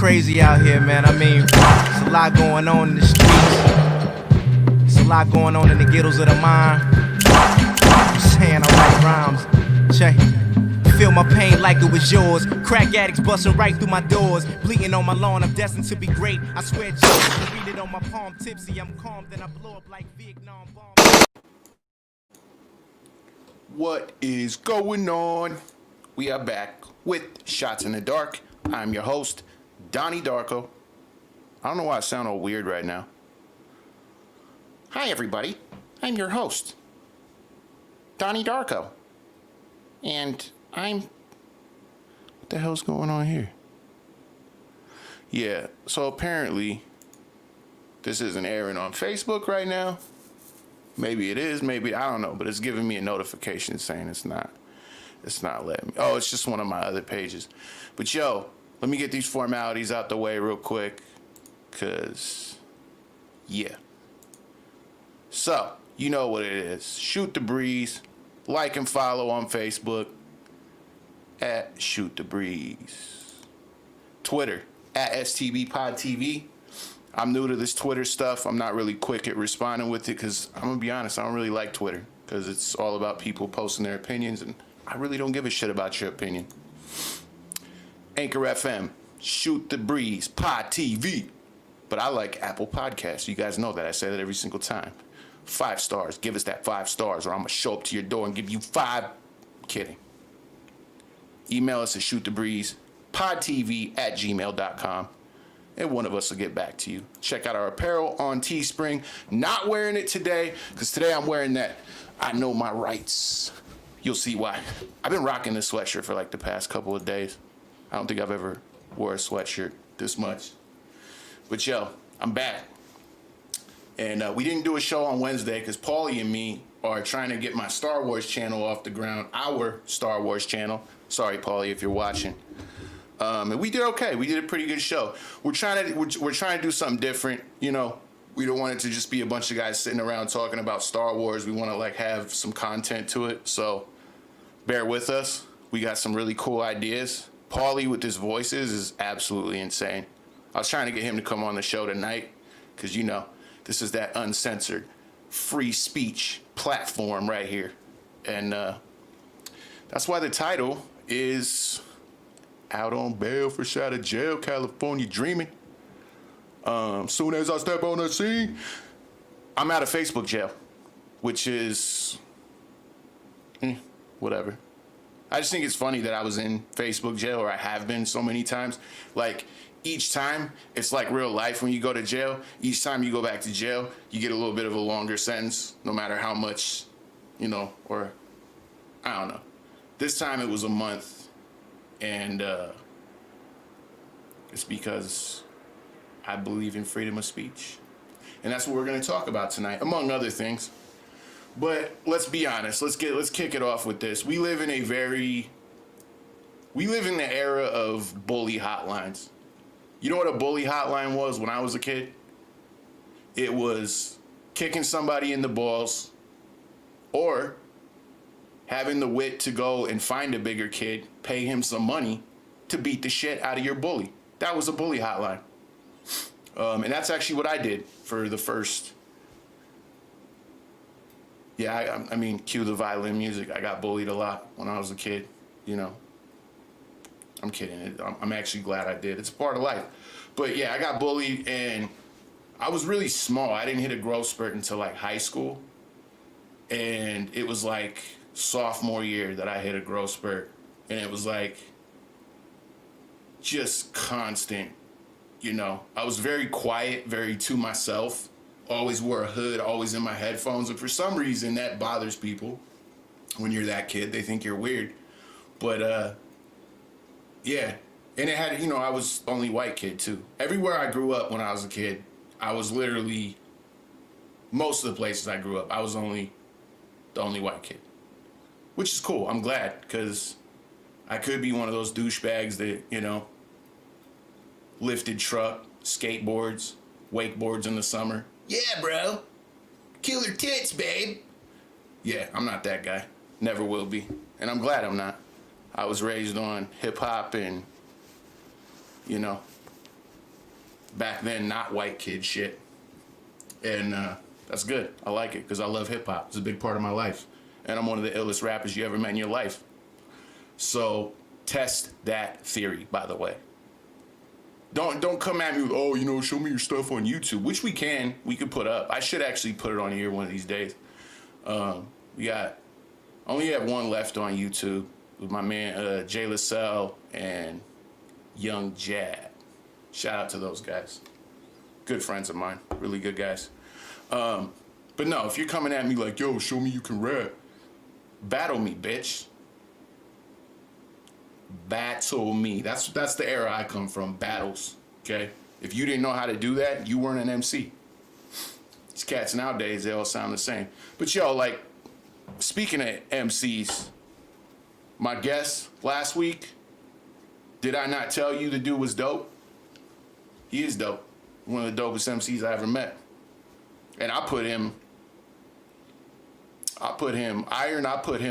crazy out here, man. I mean, there's a lot going on in the streets. There's a lot going on in the ghettos of the mind. I'm saying I write rhymes. Check. Feel my pain like it was yours. Crack addicts busting right through my doors. Bleeding on my lawn, I'm destined to be great. I swear, just read it on my palm. Tipsy, I'm calm, then I blow up like Vietnam bomb. What is going on? We are back with Shots in the Dark. I'm your host, Donnie Darko. I don't know why I sound all weird right now. Hi, everybody. I'm your host, Donnie Darko. And what the hell's going on here? Yeah, so apparently this isn't airing on Facebook right now. Maybe it is, maybe, I don't know, but it's giving me a notification saying it's not letting me. Oh, it's just one of my other pages. But yo, let me get these formalities out the way real quick, cause yeah. So, you know what it is. Shoot the Breeze. Like and follow on Facebook at Shoot the Breeze. Twitter at STBPodTV. I'm new to this Twitter stuff. I'm not really quick at responding with it because I'm going to be honest, I don't really like Twitter because it's all about people posting their opinions and I really don't give a shit about your opinion. Anchor FM, Shoot the Breeze, Pod TV. But I like Apple Podcasts. You guys know that. I say that every single time. 5 stars. Give us that 5 stars or I'm going to show up to your door and give you 5. Kidding. Email us at shootthebreezepodtv@gmail.com. And one of us will get back to you. Check out our apparel on Teespring. Not wearing it today, because today I'm wearing that I know my rights. You'll see why. I've been rocking this sweatshirt for like the past couple of days. I don't think I've ever wore a sweatshirt this much. But yo, I'm back. And we didn't do a show on Wednesday because Paulie and me are trying to get my Star Wars channel off the ground. Our Star Wars channel. Sorry, Paulie, if you're watching. And we did okay. We did a pretty good show. We're trying to do something different. You know, we don't want it to just be a bunch of guys sitting around talking about Star Wars. We want to like have some content to it. So bear with us. We got some really cool ideas. Paulie with his voices is absolutely insane. I was trying to get him to come on the show tonight because, you know, this is that uncensored free speech platform right here. And that's why the title is Out on Bail, fresh out of jail, California dreaming. Soon as I step on the scene, I'm out of Facebook jail, which is whatever. I just think it's funny that I was in Facebook jail, or I have been so many times. Like, each time, it's like real life when you go to jail. Each time you go back to jail, you get a little bit of a longer sentence, no matter how much, you know, or I don't know. This time it was a month, and it's because I believe in freedom of speech. And that's what we're going to talk about tonight, among other things. But let's be honest. Let's kick it off with this. We live in the era of bully hotlines. You know what a bully hotline was when I was a kid? It was kicking somebody in the balls or having the wit to go and find a bigger kid, pay him some money to beat the shit out of your bully. That was a bully hotline. And that's actually what I did for the first... Yeah, I mean, cue the violin music. I got bullied a lot when I was a kid, you know. I'm kidding. I'm actually glad I did. It's a part of life. But yeah, I got bullied and I was really small. I didn't hit a growth spurt until like high school. And it was like sophomore year that I hit a growth spurt. And it was like just constant, you know. I was very quiet, very to myself. Always wore a hood, always in my headphones. And for some reason that bothers people when you're that kid. They think you're weird. But yeah, and it had, you know, I was the only white kid too. Everywhere I grew up when I was a kid, I was literally, most of the places I grew up, I was the only white kid. Which is cool, I'm glad, because I could be one of those douchebags that, you know, lifted truck, skateboards, wakeboards in the summer. Yeah, bro, killer tits, babe. Yeah, I'm not that guy, never will be, and I'm glad I'm not. I was raised on hip-hop and, you know, back then not white kid shit. And that's good. I like it because I love hip hop. It's a big part of my life. And I'm one of the illest rappers you ever met in your life. So test that theory, by the way. Don't come at me with, oh, you know, show me your stuff on YouTube, which we could put up. I should actually put it on here one of these days. Only have one left on YouTube with my man Jay LaSalle and Young Jab. Shout out to those guys. Good friends of mine, really good guys. But no, if you're coming at me like, yo, show me you can rap, battle me, bitch. Battle me. That's the era I come from, battles, okay? If you didn't know how to do that, you weren't an MC. These cats nowadays, they all sound the same. But yo, like, speaking of MCs, my guest last week, did I not tell you the dude was dope? He is dope. One of the dopest MCs I ever met. And I put him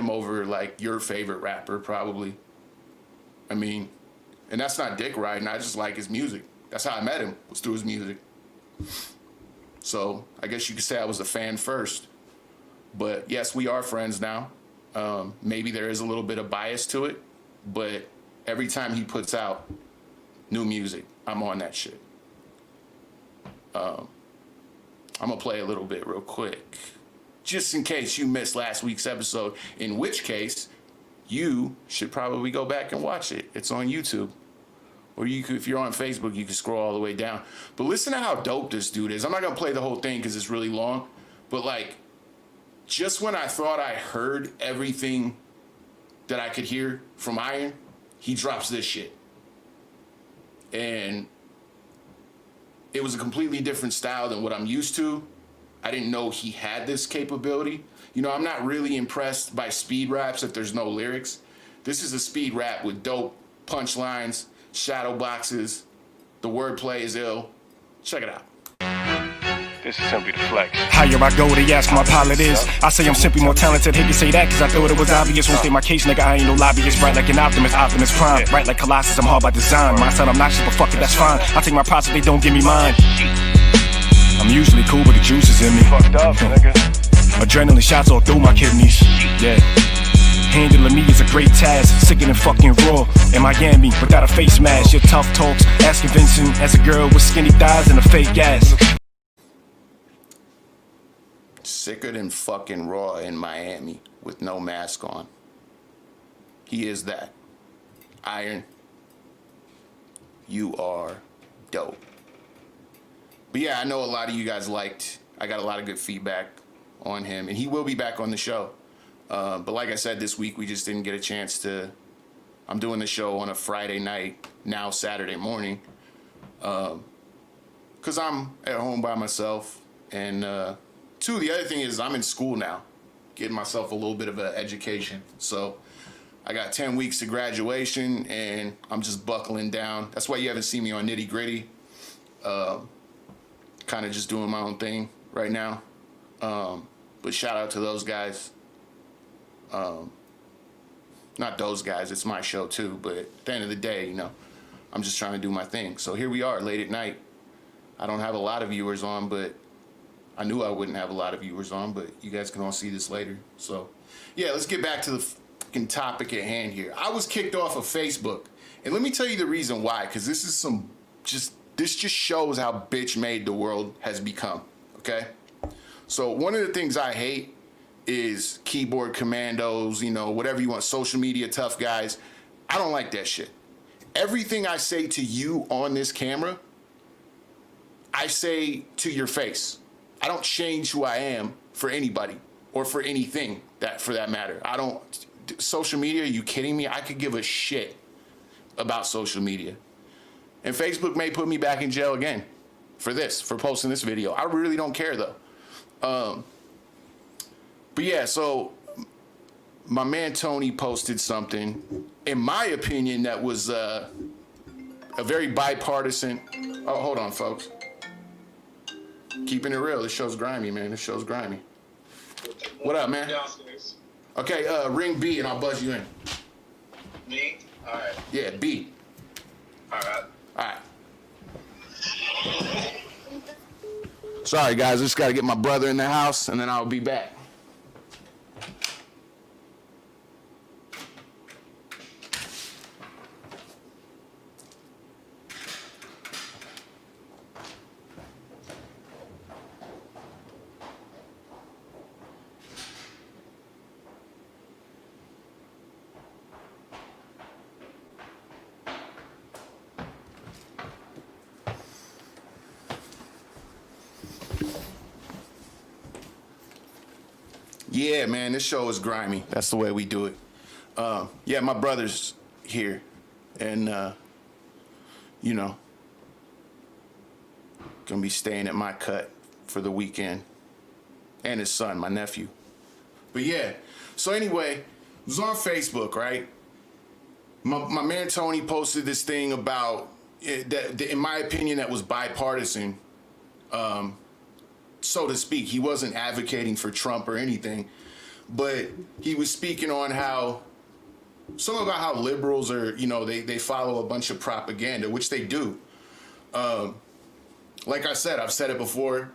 over like your favorite rapper, probably. I mean, and that's not dick riding. I just like his music. That's how I met him, was through his music. So I guess you could say I was a fan first. But yes, we are friends now. Maybe there is a little bit of bias to it, but every time he puts out new music, I'm on that shit. I'm gonna play a little bit real quick, just in case you missed last week's episode, in which case you should probably go back and watch it. It's on YouTube. Or you could, if you're on Facebook, you can scroll all the way down. But listen to how dope this dude is. I'm not gonna play the whole thing because it's really long, but like, just when I thought I heard everything that I could hear from Iron, he drops this shit. And it was a completely different style than what I'm used to. I didn't know he had this capability. You know, I'm not really impressed by speed raps if there's no lyrics. This is a speed rap with dope punchlines, shadow boxes. The wordplay is ill. Check it out. This is simply the flex. Higher I go, they ask my pilot is. I say I'm simply more talented. Hate to say that, cause I thought it was obvious. Won't state my case, nigga, I ain't no lobbyist. Right like an Optimus Prime. Right like Colossus, I'm hard by design. My son, I'm noxious, but fuck it, that's fine. I take my profits, they don't give me mine. I'm usually cool, but the juice is in me. Fucked up, nigga. Adrenaline shots all through my kidneys. Yeah. Handling me is a great task, sicker than fucking raw. In Miami, without a face mask. Your tough talks, as convincing as a girl with skinny thighs and a fake ass. Sicker than fucking raw in Miami with no mask on. He is that. Iron, you are dope. But yeah, I know a lot of you guys I got a lot of good feedback on him, and he will be back on the show. But like I said, this week we just didn't get a chance to. I'm doing the show on a Friday night, now Saturday morning, because I'm at home by myself. And two, the other thing is I'm in school now, getting myself a little bit of an education. So I got 10 weeks to graduation, and I'm just buckling down. That's why you haven't seen me on Nitty Gritty. Kind of just doing my own thing right now. But shout out to those guys. Not those guys, it's my show too, but at the end of the day, you know, I'm just trying to do my thing. So here we are, late at night. I don't have a lot of viewers on, but I knew I wouldn't have a lot of viewers on, but you guys can all see this later. So yeah, let's get back to the fucking topic at hand here. I was kicked off of Facebook, and let me tell you the reason why, because this is this just shows how bitch made the world has become, okay? So one of the things I hate is keyboard commandos, you know, whatever you want, social media tough guys. I don't like that shit. Everything I say to you on this camera, I say to your face. I don't change who I am for anybody or for anything for that matter. I don't, social media, are you kidding me? I could give a shit about social media. And Facebook may put me back in jail again for posting this video. I really don't care though. But yeah, so my man Tony posted something, in my opinion, that was a very bipartisan. Oh, hold on, folks. Keeping it real. This show's grimy, man. This show's grimy. What up, man? Okay, ring B and I'll buzz you in. Me? All right. Yeah, B. All right. All right. Sorry, guys. I just got to get my brother in the house, and then I'll be back. Yeah, man, this show is grimy. That's the way we do it. Yeah, my brother's here, and you know, gonna be staying at my cut for the weekend, and his son, my nephew. But yeah, so anyway, it was on Facebook, right? My man Tony posted this thing about that, in my opinion, that was bipartisan. So to speak, he wasn't advocating for Trump or anything, but he was speaking on how, something about how liberals are, you know, they follow a bunch of propaganda, which they do. Like I said, I've said it before,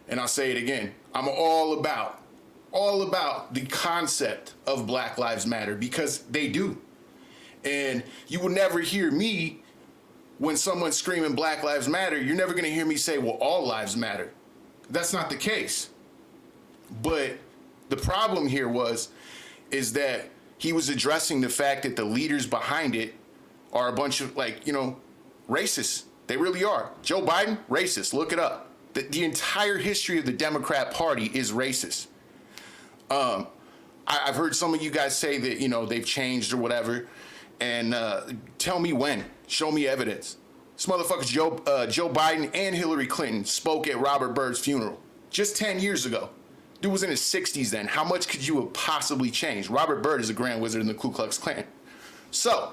and I'll say it again. I'm all about the concept of Black Lives Matter, because they do. And you will never hear me, when someone's screaming Black Lives Matter, you're never gonna hear me say, well, all lives matter. That's not the case. But the problem here is that he was addressing the fact that the leaders behind it are a bunch of, like, you know, racists. They really are. Joe Biden, racist. Look it up. The entire history of the Democrat Party is racist. I've heard some of you guys say that, you know, they've changed or whatever. And tell me when. Show me evidence. This motherfucker's Joe Biden and Hillary Clinton spoke at Robert Byrd's funeral just 10 years ago. Dude was in his 60s then. How much could you have possibly changed? Robert Byrd is a Grand Wizard in the Ku Klux Klan. So,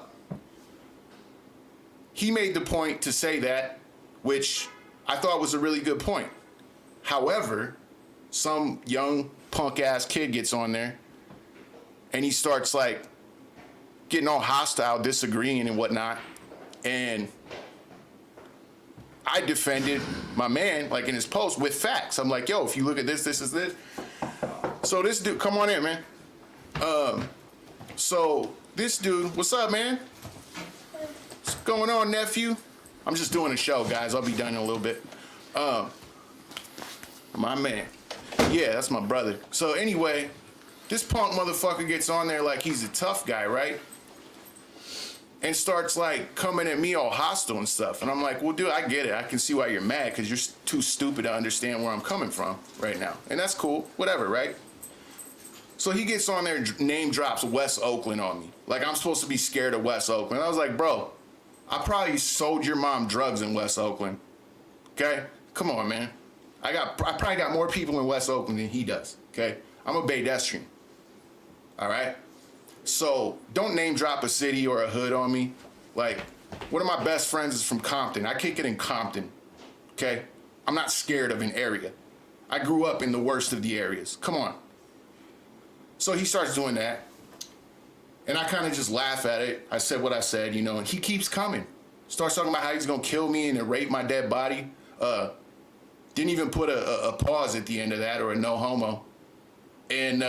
he made the point to say that, which I thought was a really good point. However, some young punk-ass kid gets on there, and he starts, like, getting all hostile, disagreeing and whatnot, and I defended my man, like, in his post with facts. I'm like, yo, if you look at this, this is this. So this dude, come on in, man. So this dude, what's up, man? What's going on, nephew? I'm just doing a show, guys. I'll be done in a little bit. My man. Yeah, that's my brother. So anyway, this punk motherfucker gets on there like he's a tough guy, right? And starts, like, coming at me all hostile and stuff. And I'm like, well, dude, I get it. I can see why you're mad, because you're too stupid to understand where I'm coming from right now. And that's cool. Whatever, right? So he gets on there and name drops West Oakland on me. Like, I'm supposed to be scared of West Oakland. I was like, bro, I probably sold your mom drugs in West Oakland. Okay? Come on, man. I probably got more people in West Oakland than he does. Okay? I'm a pedestrian. All right? So don't name drop a city or a hood on me. Like, one of my best friends is from Compton. I kick it in Compton, okay? I'm not scared of an area. I grew up in the worst of the areas. Come on. So he starts doing that, and I kind of just laugh at it. I said what I said, you know, and he keeps coming. Starts talking about how he's gonna kill me and then rape my dead body. Didn't even put a pause at the end of that, or a no homo. And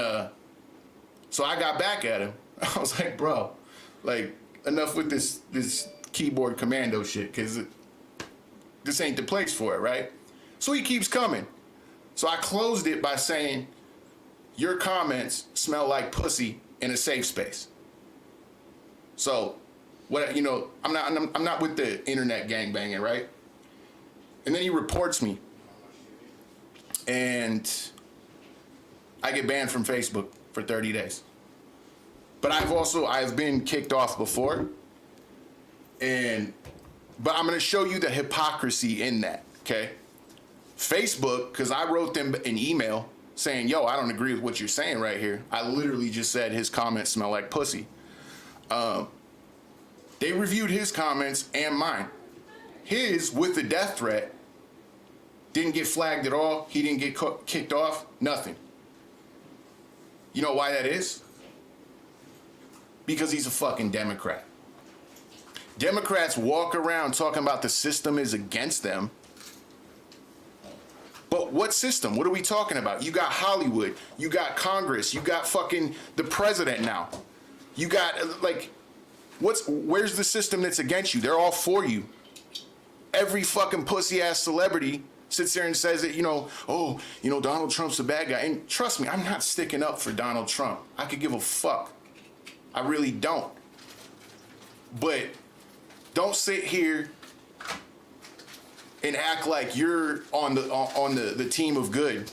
so I got back at him. I was like, bro, like, enough with this keyboard commando shit, because this ain't the place for it, right? So he keeps coming. So I closed it by saying, your comments smell like pussy in a safe space. So, what, you know, I'm not with the internet gangbanging, right? And then he reports me, and I get banned from Facebook for 30 days. But I've been kicked off before, but I'm gonna show you the hypocrisy in that, okay? Facebook, because I wrote them an email saying, yo, I don't agree with what you're saying right here. I literally just said his comments smell like pussy. They reviewed his comments and mine. His, with the death threat, didn't get flagged at all. He didn't get kicked off, nothing. You know why that is? Because he's a fucking Democrat. Democrats walk around talking about the system is against them, what system? What are we talking about? You got Hollywood, you got Congress, you got fucking the president now. You got, like, where's the system that's against you? They're all for you. Every fucking pussy-ass celebrity sits there and says that, Donald Trump's a bad guy. And trust me, I'm not sticking up for Donald Trump. I could give a fuck. I really don't. But don't sit here and act like you're on the team of good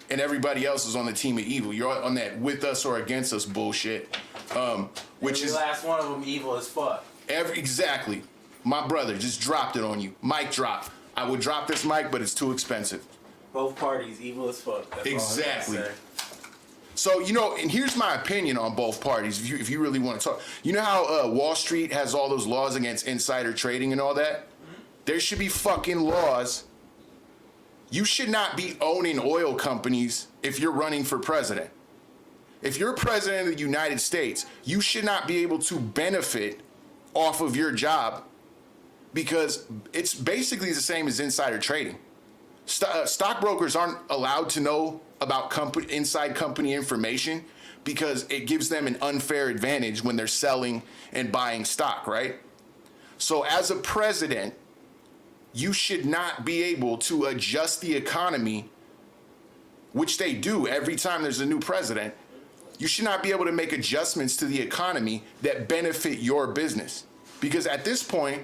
and everybody else is on the team of evil. You're on that with us or against us bullshit. Which every is last one of them evil as fuck. Exactly. My brother just dropped it on you. Mic drop. I would drop this mic, but it's too expensive. Both parties evil as fuck. That's exactly. All I gotta say. So, and here's my opinion on both parties, if you really want to talk. You know how Wall Street has all those laws against insider trading and all that? Mm-hmm. There should be fucking laws. You should not be owning oil companies if you're running for president. If you're president of the United States, you should not be able to benefit off of your job because it's basically the same as insider trading. Stockbrokers aren't allowed to know about inside company information because it gives them an unfair advantage when they're selling and buying stock, right? So as a president, you should not be able to adjust the economy, which they do every time there's a new president. You should not be able to make adjustments to the economy that benefit your business. Because at this point,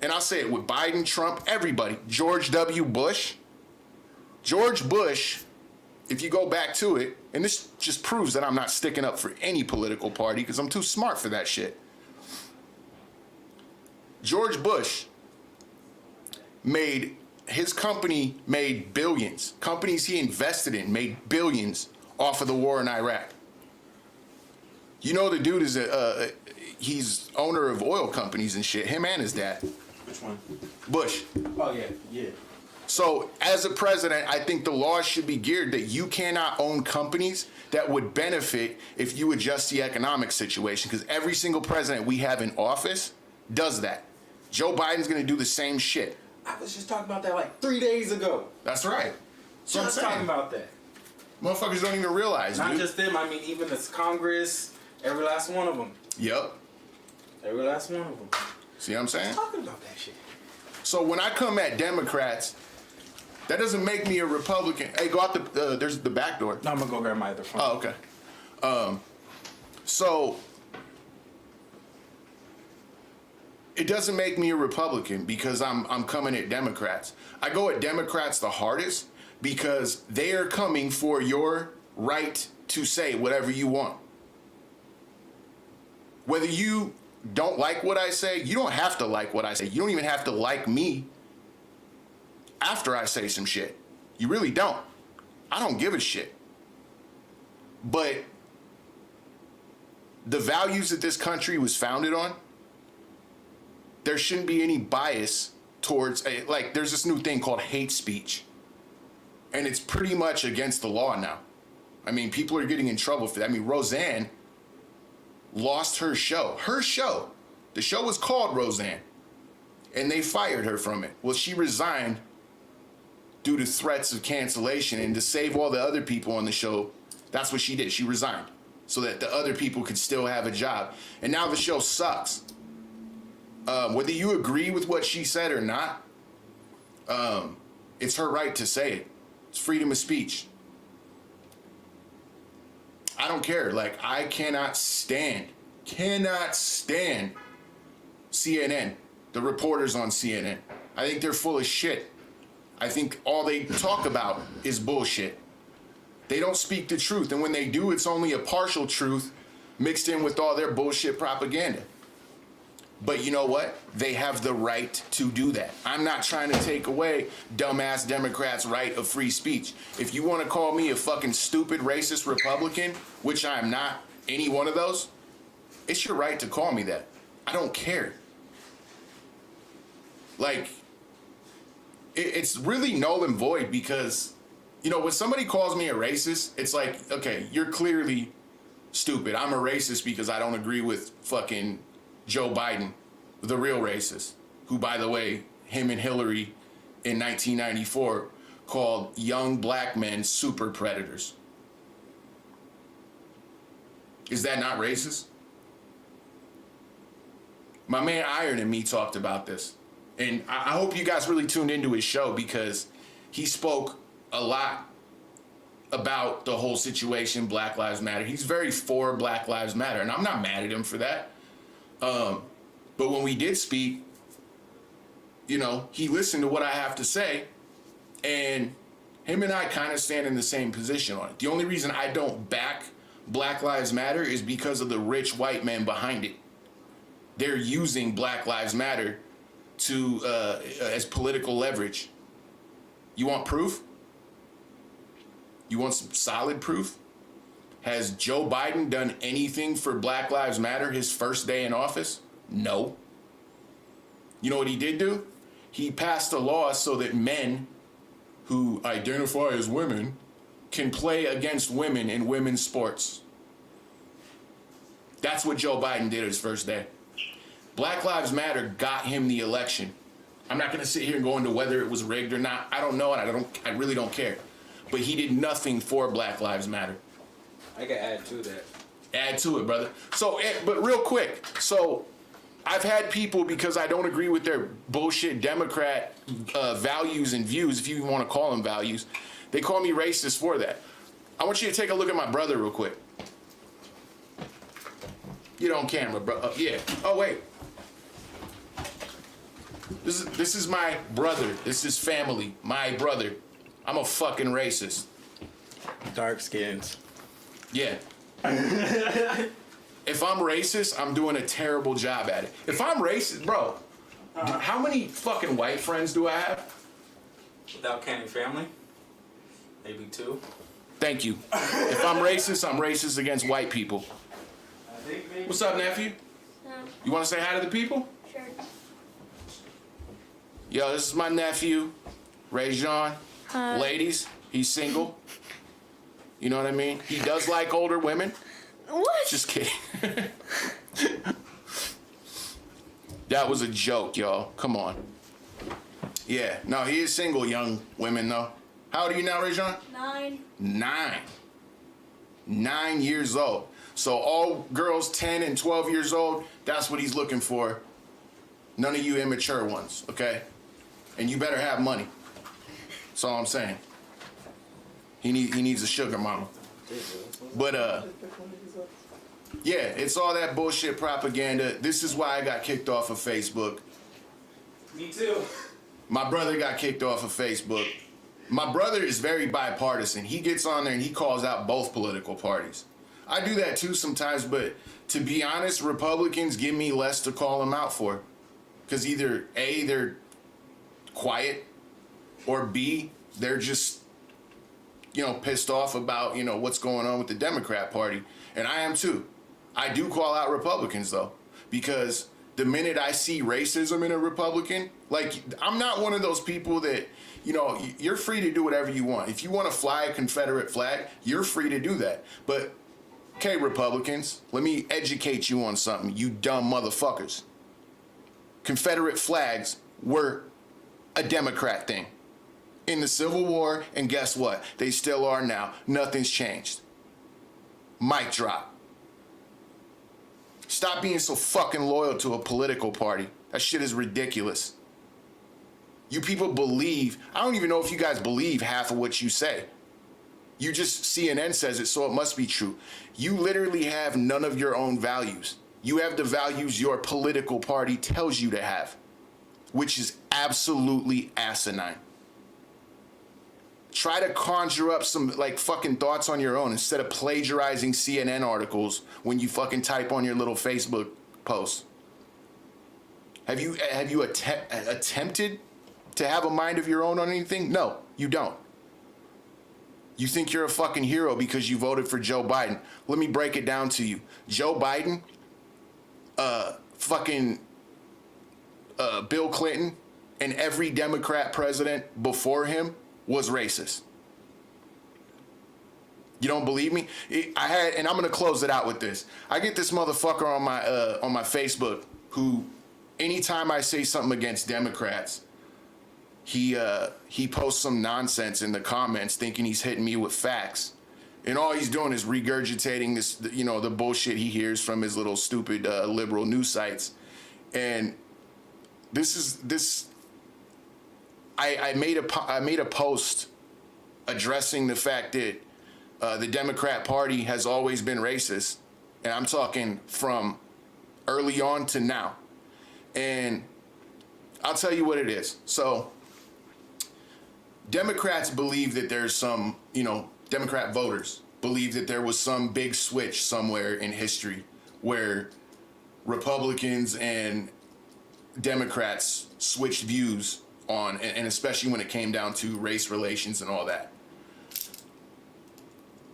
and I'll say it with Biden, Trump, everybody, George W. Bush, if you go back to it, and this just proves that I'm not sticking up for any political party because I'm too smart for that shit. George Bush his company made billions. Companies he invested in made billions off of the war in Iraq. The dude is he's owner of oil companies and shit. Him and his dad. Which one? Bush. Oh yeah. So as a president, I think the laws should be geared that you cannot own companies that would benefit if you adjust the economic situation. Because every single president we have in office does that. Joe Biden's gonna do the same shit. I was just talking about that like 3 days ago. That's right. So Just talking about that. Motherfuckers don't even realize, Not dude. just them, I mean even this Congress, every last one of them. Yep. Every last one of them. See what I'm saying? Talking about that shit. So when I come at Democrats, that doesn't make me a Republican. Hey, go out there's the back door. No, I'm gonna go grab my other phone. Oh, okay. So it doesn't make me a Republican because I'm coming at Democrats. I go at Democrats the hardest because they are coming for your right to say whatever you want. Whether you don't like what I say, you don't have to like what I say. You don't even have to like me after I say some shit. You really don't. I don't give a shit. But the values that this country was founded on, there shouldn't be any bias towards, there's this new thing called hate speech. And it's pretty much against the law now. I mean, people are getting in trouble for that. I mean, Roseanne lost her show. The show was called Roseanne. And they fired her from it. Well, she resigned due to threats of cancellation. And to save all the other people on the show, that's what she did. She resigned so that the other people could still have a job. And now the show sucks. Whether you agree with what she said or not, it's her right to say it. It's freedom of speech. I don't care. I cannot stand CNN, the reporters on CNN. I think they're full of shit. I think all they talk about is bullshit. They don't speak the truth, and when they do, it's only a partial truth mixed in with all their bullshit propaganda. But you know what? They have the right to do that. I'm not trying to take away dumbass Democrats' right of free speech. If you want to call me a fucking stupid racist Republican, which I am not any one of those, it's your right to call me that. I don't care. It's really null and void because, when somebody calls me a racist, it's like, okay, you're clearly stupid. I'm a racist because I don't agree with fucking Joe Biden, the real racist, who, by the way, him and Hillary in 1994 called young black men super predators. Is that not racist? My man Iron and me talked about this. And I hope you guys really tuned into his show because he spoke a lot about the whole situation, Black Lives Matter. He's very for Black Lives Matter, and I'm not mad at him for that. But when we did speak, you know, he listened to what I have to say, and him and I kind of stand in the same position on it. The only reason I don't back Black Lives Matter is because of the rich white men behind it. They're using Black Lives Matter to as political leverage. You want proof? You want some solid proof? Has Joe Biden done anything for Black Lives Matter his first day in office? No. You know what he did do? He passed a law so that men who identify as women can play against women in women's sports. That's what Joe Biden did his first day. Black Lives Matter got him the election. I'm not going to sit here and go into whether it was rigged or not. I don't know, and I really don't care. But he did nothing for Black Lives Matter. I can add to that. Add to it, brother. So, but real quick, so I've had people, because I don't agree with their bullshit Democrat values and views, if you even want to call them values, they call me racist for that. I want you to take a look at my brother real quick. Get on camera, bro. Yeah. Oh, wait. This is my brother. This is family. My brother. I'm a fucking racist. Dark skins. Yeah. If I'm racist, I'm doing a terrible job at it. If I'm racist, bro, how many fucking white friends do I have? Without counting family, maybe 2. Thank you. If I'm racist against white people. What's up, nephew? You want to say hi to the people? Sure. Yo, this is my nephew, Ray Jean. Ladies, he's single. You know what I mean? He does like older women. What? Just kidding. That was a joke, y'all. Come on. Yeah, no, he is single, young women, though. How old are you now, Ray Jean? 9. 9 years old. So all girls 10 and 12 years old, that's what he's looking for. None of you immature ones, okay? And you better have money. That's all I'm saying. He needs a sugar mama. But yeah, it's all that bullshit propaganda. This is why I got kicked off of Facebook. Me too. My brother got kicked off of Facebook. My brother is very bipartisan. He gets on there and he calls out both political parties. I do that too sometimes, but to be honest, Republicans give me less to call them out for. Because either A, they're quiet, or B, they're just, pissed off about, what's going on with the Democrat Party. And I am too. I do call out Republicans though, because the minute I see racism in a Republican, like, I'm not one of those people that, you're free to do whatever you want. If you want to fly a Confederate flag, you're free to do that. But, okay, Republicans, let me educate you on something, you dumb motherfuckers. Confederate flags were a Democrat thing in the Civil War, and guess what? They still are now. Nothing's changed. Mic drop. Stop being so fucking loyal to a political party. That shit is ridiculous. You people believe, I don't even know if you guys believe half of what you say. You just, CNN says it, so it must be true. You literally have none of your own values. You have the values your political party tells you to have, which is absolutely asinine. Try to conjure up some fucking thoughts on your own instead of plagiarizing CNN articles when you fucking type on your little Facebook post. Have you attempted to have a mind of your own on anything? No, you don't. You think you're a fucking hero because you voted for Joe Biden. Let me break it down to you. Joe Biden, Bill Clinton, and every Democrat president before him was racist. You don't believe me? And I'm gonna close it out with this. I get this motherfucker on my Facebook who, anytime I say something against Democrats, he posts some nonsense in the comments thinking he's hitting me with facts. And all he's doing is regurgitating this, the bullshit he hears from his little stupid liberal news sites. And I made a post addressing the fact that the Democrat Party has always been racist, and I'm talking from early on to now. And I'll tell you what it is. So Democrats believe that there's some, Democrat voters believe that there was some big switch somewhere in history where Republicans and Democrats switched views on, and especially when it came down to race relations and all that.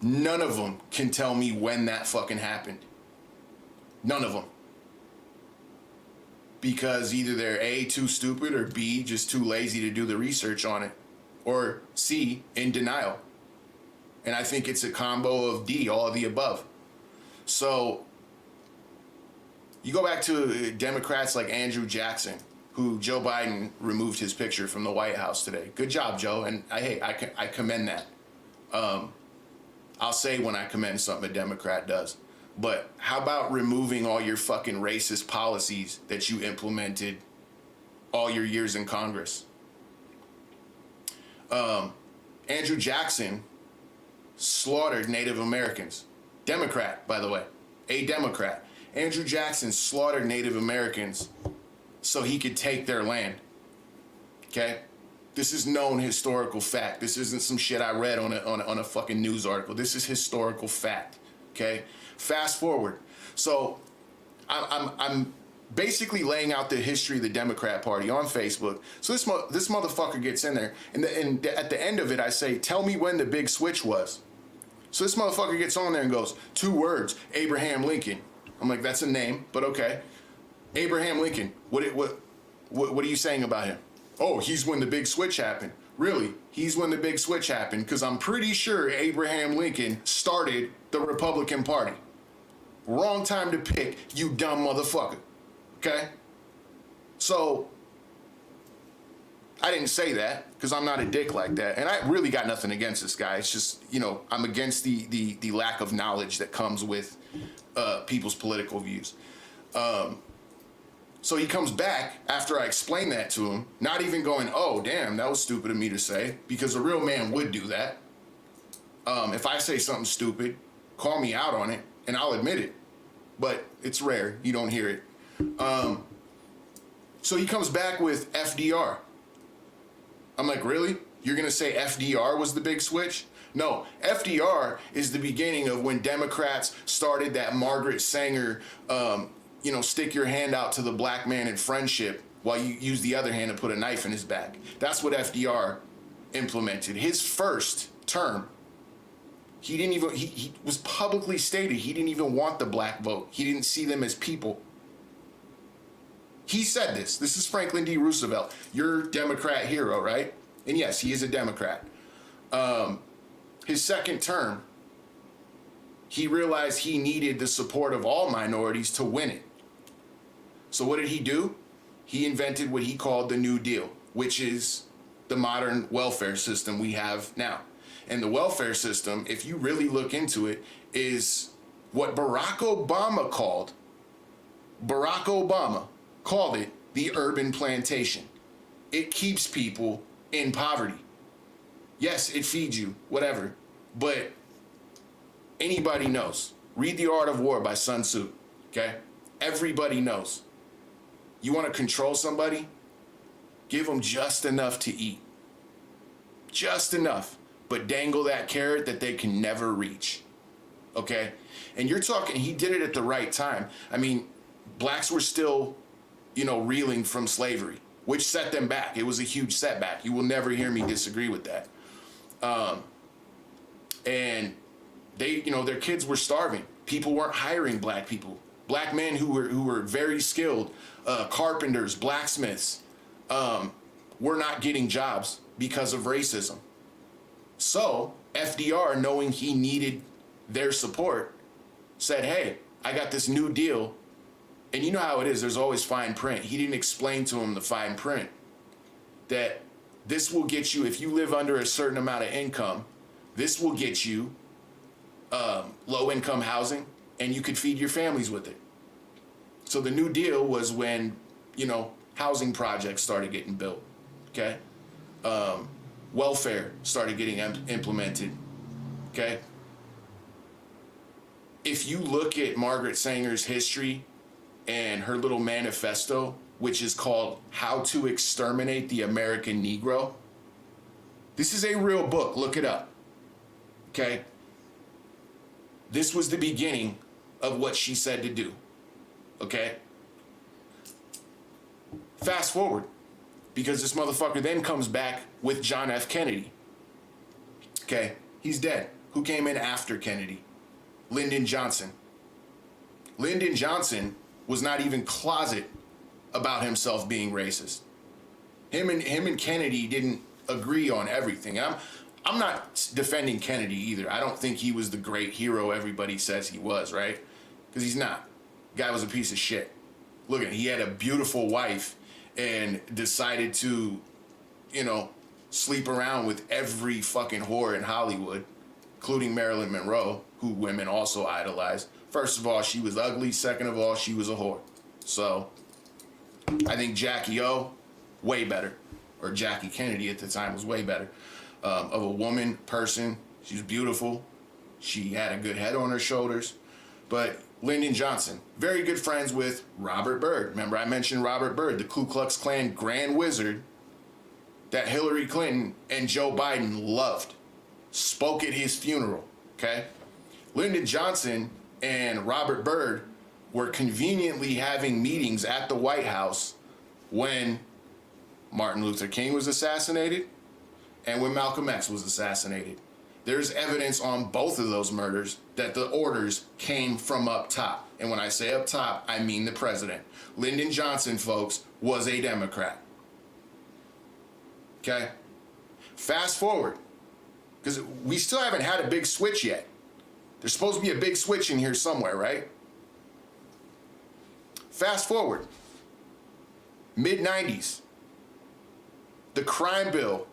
None of them can tell me when that fucking happened. None of them. Because either they're A, too stupid, or B, just too lazy to do the research on it, or C, in denial. And I think it's a combo of D, all of the above. So you go back to Democrats like Andrew Jackson, who Joe Biden removed his picture from the White House today. Good job, Joe, and I commend that. I'll say when I commend something a Democrat does. But how about removing all your fucking racist policies that you implemented all your years in Congress? Andrew Jackson slaughtered Native Americans. Democrat, by the way. A Democrat. Andrew Jackson slaughtered Native Americans so he could take their land. Okay? This is known historical fact. This isn't some shit I read on a fucking news article. This is historical fact. Okay? Fast forward. So I'm basically laying out the history of the Democrat Party on Facebook. So this motherfucker gets in there, and at the end of it, I say, tell me when the big switch was. So this motherfucker gets on there and goes, 2 words, Abraham Lincoln. I'm like, that's a name, but okay. Abraham Lincoln. What are you saying about him? Oh, he's when the big switch happened. Really? He's when the big switch happened, because I'm pretty sure Abraham Lincoln started the Republican Party. Wrong time to pick, you dumb motherfucker. Okay? So, I didn't say that, because I'm not a dick like that. And I really got nothing against this guy. It's just, I'm against the lack of knowledge that comes with people's political views. So he comes back after I explain that to him, not even going, oh, damn, that was stupid of me to say, because a real man would do that. If I say something stupid, call me out on it, and I'll admit it. But it's rare. You don't hear it. So he comes back with FDR. I'm like, really? You're going to say FDR was the big switch? No, FDR is the beginning of when Democrats started that Margaret Sanger, stick your hand out to the black man in friendship while you use the other hand to put a knife in his back. That's what FDR implemented. His first term, he was publicly stated he didn't even want the black vote. He didn't see them as people. He said this. This is Franklin D. Roosevelt, your Democrat hero, right? And yes, he is a Democrat. His second term, he realized he needed the support of all minorities to win it. So what did he do? He invented what he called the New Deal, which is the modern welfare system we have now. And the welfare system, if you really look into it, is what Barack Obama called it the urban plantation. It keeps people in poverty. Yes, it feeds you, whatever, but anybody knows. Read The Art of War by Sun Tzu, okay? Everybody knows. You want to control somebody? Give them just enough to eat. Just enough. But dangle that carrot that they can never reach, okay? And you're talking, he did it at the right time. I mean, blacks were still, reeling from slavery, which set them back. It was a huge setback. You will never hear me disagree with that. And they, their kids were starving. People weren't hiring black people. Black men who were very skilled, carpenters, blacksmiths, were not getting jobs because of racism. So FDR, knowing he needed their support, said, hey, I got this new deal. And you know how it is, there's always fine print. He didn't explain to him the fine print. That This will get you, if you live under a certain amount of income, this will get you low-income housing, and you could feed your families with it. So the New Deal was when, housing projects started getting built, okay? Welfare started getting implemented, okay? If you look at Margaret Sanger's history and her little manifesto, which is called How to Exterminate the American Negro, this is a real book. Look it up, okay? This was the beginning of what she said to do, okay? Fast forward, because this motherfucker then comes back with John F. Kennedy. Okay, he's dead. Who came in after Kennedy? Lyndon Johnson. Lyndon Johnson was not even closet about himself being racist. Him and Kennedy didn't agree on everything. I'm not defending Kennedy either. I don't think he was the great hero everybody says he was, right? Because he's not. The guy was a piece of shit. Look at him. He had a beautiful wife and decided to, sleep around with every fucking whore in Hollywood, including Marilyn Monroe, who women also idolized. First of all, she was ugly. Second of all, she was a whore. So I think Jackie O, way better. Or Jackie Kennedy at the time was way better. Of a woman, person. She was beautiful. She had a good head on her shoulders. But Lyndon Johnson, very good friends with Robert Byrd. Remember I mentioned Robert Byrd, the Ku Klux Klan Grand Wizard that Hillary Clinton and Joe Biden loved. Spoke at his funeral, okay? Lyndon Johnson and Robert Byrd were conveniently having meetings at the White House when Martin Luther King was assassinated and when Malcolm X was assassinated. There's evidence on both of those murders that the orders came from up top. And when I say up top, I mean the president. Lyndon Johnson, folks, was a Democrat. Okay? Fast forward, because we still haven't had a big switch yet. There's supposed to be a big switch in here somewhere, right? Fast forward, mid-90s, the crime bill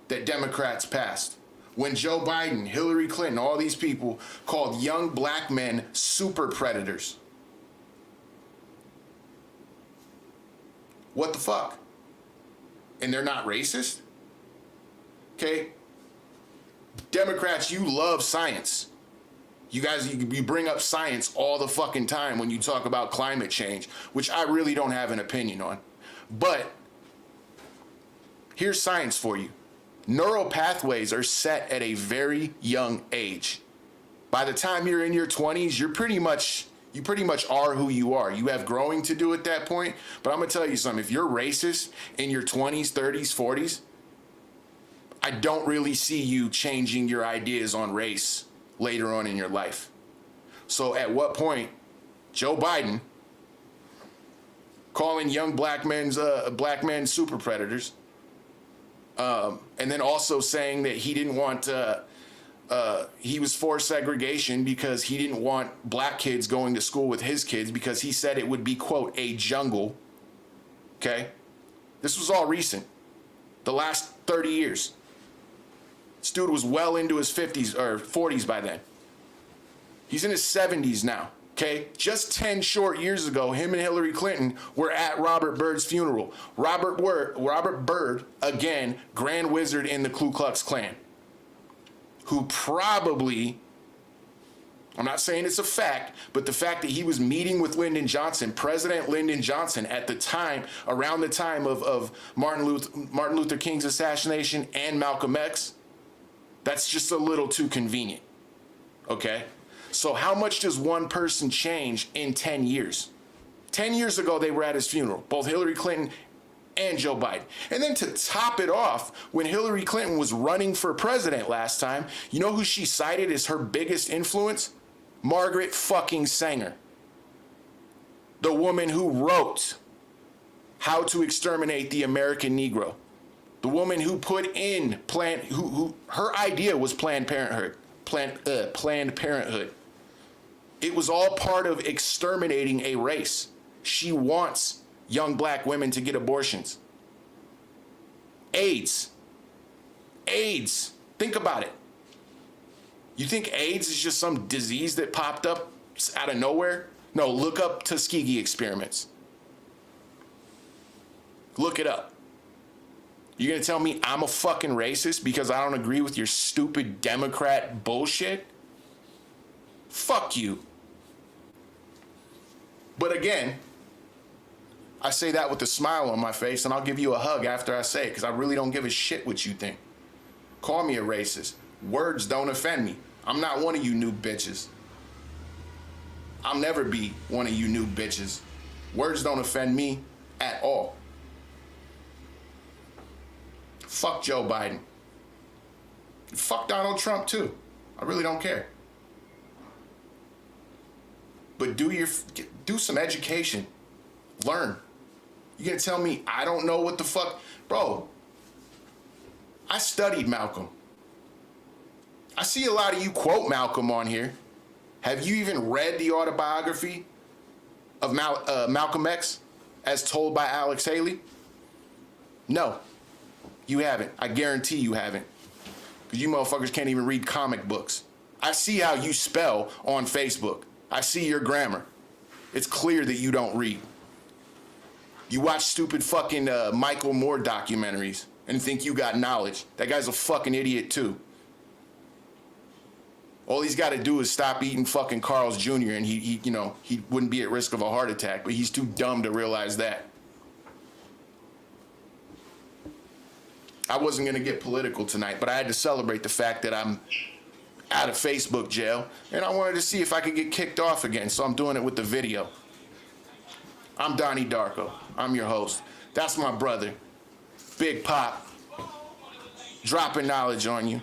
that Democrats passed, when Joe Biden, Hillary Clinton, all these people called young black men super predators. What the fuck? And they're not racist? Okay? Democrats, you love science. You guys, you bring up science all the fucking time when you talk about climate change, which I really don't have an opinion on. But here's science for you. Neural pathways are set at a very young age. By the time you're in your 20s, you pretty much are who you are. You have growing to do at that point. But I'm gonna tell you something. If you're racist in your 20s, 30s, 40s, I don't really see you changing your ideas on race later on in your life. So at what point, Joe Biden calling young black men super predators, and then also saying that he didn't want, he was for segregation because he didn't want black kids going to school with his kids because he said it would be, quote, a jungle. Okay? This was all recent. The last 30 years. This dude was well into his 50s or 40s by then. He's in his 70s now. Okay, just 10 short years ago, him and Hillary Clinton were at Robert Byrd's funeral. Robert Byrd, again, Grand Wizard in the Ku Klux Klan, who probably, I'm not saying it's a fact, but the fact that he was meeting with Lyndon Johnson, President Lyndon Johnson, at the time, around the time of Martin Luther King's assassination and Malcolm X, that's just a little too convenient, okay? So how much does one person change in 10 years? 10 years ago, they were at his funeral, both Hillary Clinton and Joe Biden. And then to top it off, when Hillary Clinton was running for president last time, you know who she cited as her biggest influence? Margaret fucking Sanger. The woman who wrote How to Exterminate the American Negro. The woman who put in her idea was Planned Parenthood. Planned Parenthood. It was all part of exterminating a race. She wants young black women to get abortions. AIDS. AIDS. Think about it. You think AIDS is just some disease that popped up out of nowhere? No, look up Tuskegee experiments. Look it up. You're gonna tell me I'm a fucking racist because I don't agree with your stupid Democrat bullshit? Fuck you. But again, I say that with a smile on my face, and I'll give you a hug after I say it, because I really don't give a shit what you think. Call me a racist. Words don't offend me. I'm not one of you new bitches. I'll never be one of you new bitches. Words don't offend me at all. Fuck Joe Biden. Fuck Donald Trump too. I really don't care. But do some education. Learn. You gonna tell me I don't know what the fuck? Bro, I studied Malcolm. I see a lot of you quote Malcolm on here. Have you even read the autobiography of Malcolm X as told by Alex Haley? No, you haven't. I guarantee you haven't. Because you motherfuckers can't even read comic books. I see how you spell on Facebook. I see your grammar. It's clear that you don't read. You watch stupid fucking Michael Moore documentaries and think you got knowledge. That guy's a fucking idiot too. All he's got to do is stop eating fucking Carl's Jr. and he wouldn't be at risk of a heart attack, but he's too dumb to realize that. I wasn't gonna get political tonight, but I had to celebrate the fact that I'm out of Facebook jail, and I wanted to see if I could get kicked off again, so I'm doing it with the video. I'm Donnie Darko. I'm your host. That's my brother, Big Pop, dropping knowledge on you.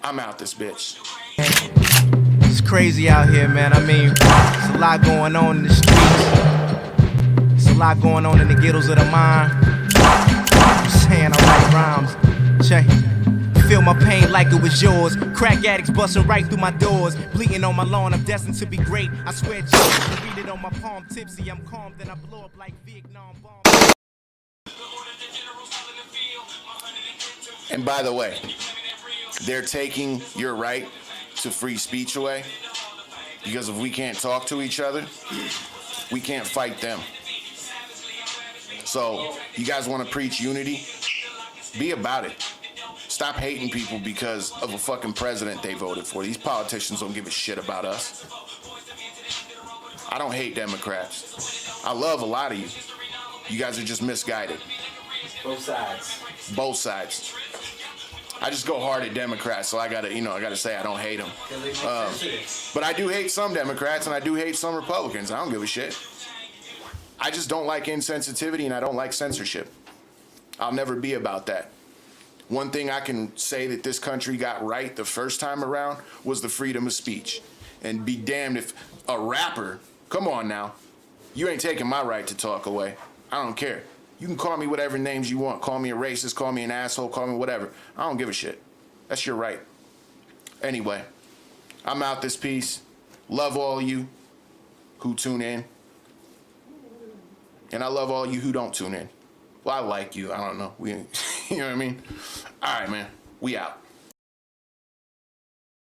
I'm out this bitch. It's crazy out here, man. I mean, there's a lot going on in the streets. There's a lot going on in the ghettos of the mind. I'm saying I write rhymes. Check. Feel my pain like it was yours. Crack addicts busting right through my doors. Bleeding on my lawn, I'm destined to be great. I swear, Jesus, read it on my palm. Tipsy, I'm calm, then I blow up like Vietnam bomb. And by the way, they're taking your right to free speech away, because if we can't talk to each other, we can't fight them. So, you guys want to preach unity? Be about it. Stop hating people because of a fucking president they voted for. These politicians don't give a shit about us. I don't hate Democrats. I love a lot of you. You guys are just misguided. Both sides. Both sides. I just go hard at Democrats, so I gotta say I don't hate them. But I do hate some Democrats and I do hate some Republicans. I don't give a shit. I just don't like insensitivity and I don't like censorship. I'll never be about that. One thing I can say that this country got right the first time around was the freedom of speech. And be damned if a rapper, come on now, you ain't taking my right to talk away. I don't care. You can call me whatever names you want. Call me a racist, call me an asshole, call me whatever. I don't give a shit. That's your right. Anyway, I'm out this piece. Love all of you who tune in. And I love all you who don't tune in. Well, I like you. I don't know. You know what I mean? All right, man. We out.